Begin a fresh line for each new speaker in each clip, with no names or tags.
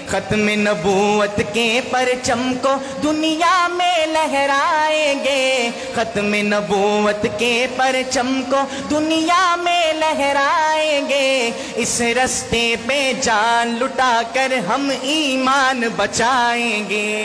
ختم نبوت کے پرچم کو دنیا میں لہرائیں گے، ختم نبوت کے پرچم کو دنیا میں لہرائیں گے، اس رستے پہ جان لٹا کر ہم ایمان بچائیں گے،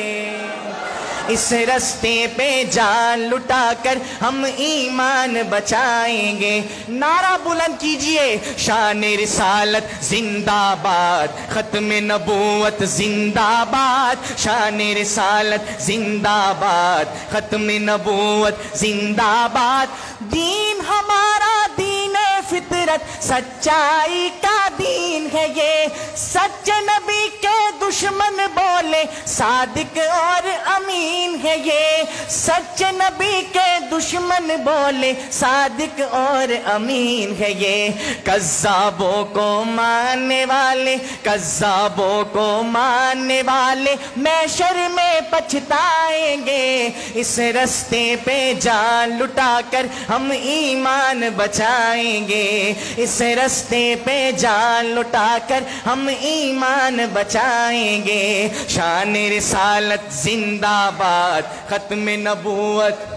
اس رستے پہ جان لٹا کر ہم ایمان بچائیں گے۔ نعرہ بلند کیجئے، شان رسالت زندہ باد، ختم نبوت زندہ باد، شان رسالت زندہ باد، ختم نبوت زندہ باد۔ دین ہمارا دین فطرت سچائی کا دین ہے یہ، سچے نبی کے دشمن بولے صادق اور امین ہے یہ، سچے نبی کے دشمن بولے صادق اور امین ہے یہ، کذابوں کو ماننے والے، کذابوں کو ماننے والے محشر میں پچھتائیں گے، اس رستے پہ جان لٹا کر ہم ایمان بچائیں گے، اس رستے پہ جان لٹا کر ہم ایمان بچائیں گے۔ شان رسالت زندہ باد، ختم نبوت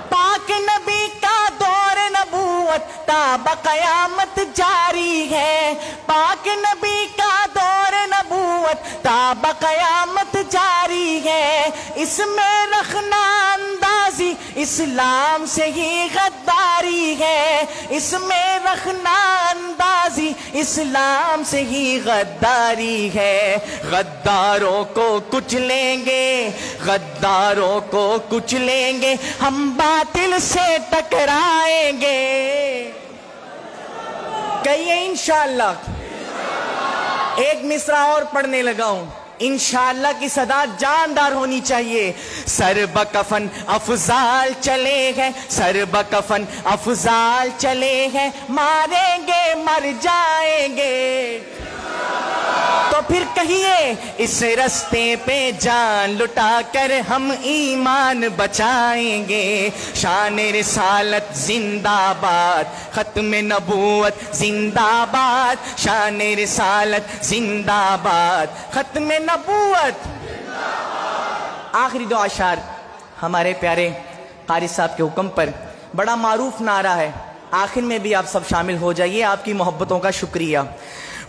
پاک نبی کا دور نبوت تا بقیامت جاری ہے، پاک نبی کا دور نبوت تا بقیامت جاری ہے، اس میں رکھنا اندازی اسلام سے ہی غداری ہے، اس میں رکھنا اندازی اسلام سے ہی غداری ہے، غداروں کو کچلیں گے، غداروں کو کچلیں گے، ہم باطل سے ٹکرائیں گے۔ کہیے انشاءاللہ۔ ایک مصرع اور پڑھنے لگا ہوں، انشاءاللہ کی صدا جاندار ہونی چاہیے۔ سر بکفن افضال چلے ہیں، سر بکفن افضال چلے ہیں، ماریں گے مر جائیں گے، تو پھر کہیے اس رستے پہ جان لٹا کر ہم ایمان بچائیں گے۔ شان رسالت زندہ باد، ختم نبوت زندہ باد، شان رسالت زندہ باد، ختم نبوت۔ آخری دو اشعار ہمارے پیارے قاری صاحب کے حکم پر، بڑا معروف نعرہ ہے، آخر میں بھی آپ سب شامل ہو جائیے، آپ کی محبتوں کا شکریہ۔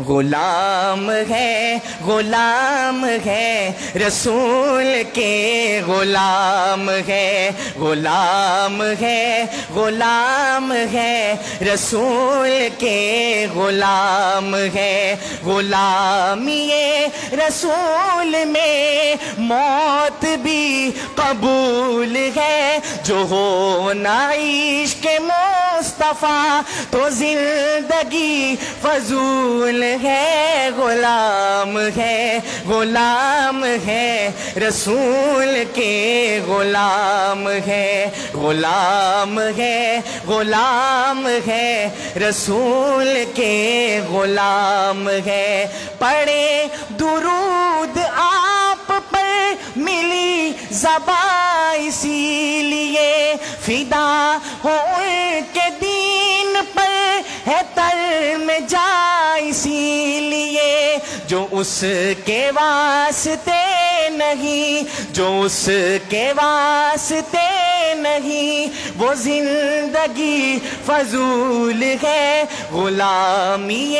غلام ہے غلام ہے رسول کے، غلام ہے غلام ہے غلام ہے رسول کے، غلام ہے غلامی رسول میں موت بھی قبول ہے، جو ہو نا عشق مصطفیٰ تو زندگی فضول ہے، غلام ہے غلام ہے رسول کے، غلام ہے غلام ہے غلام ہے رسول کے، غلام ہے۔ پڑھے درود آپ پر ملی زباں اسی لیے، فدا ہو ان کے دین پر ہے تر میں جا اسی لیے، جو اس کے واسطے نہیں، جو اس کے واسطے نہیں، وہ زندگی فضول ہے، غلامی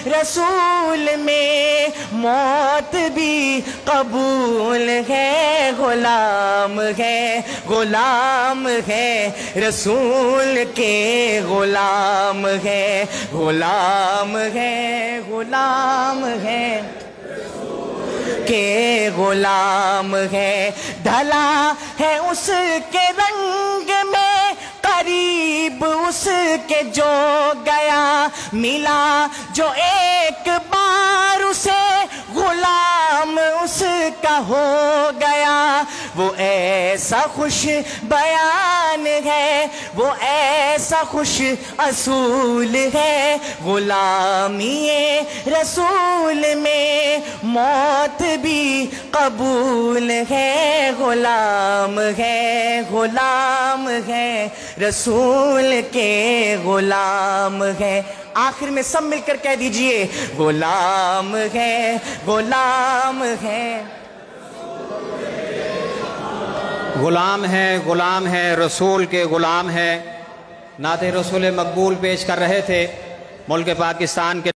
رسول میں موت بھی قبول ہے، غلام ہے غلام ہے رسول کے، غلام ہے غلام ہے غلام ہے کے، غلام ہے۔ ڈھلا ہے اس کے رنگ میں قریب اس کے جو گیا، ملا جو ایک بار اسے غلام اس کا ہو گیا، وہ ایسا خوش بیان ہے، وہ ایسا خوش اصول ہے، غلامی رسول میں موت بھی قبول ہے، غلام ہے غلام ہے رسول کے، غلام ہے۔ آخر میں سب مل کر کہہ دیجئے غلام ہے غلام ہے
غلام ہے رسول کے غلام ہے. نعت رسول مقبول پیش کر رہے تھے ملک پاکستان کے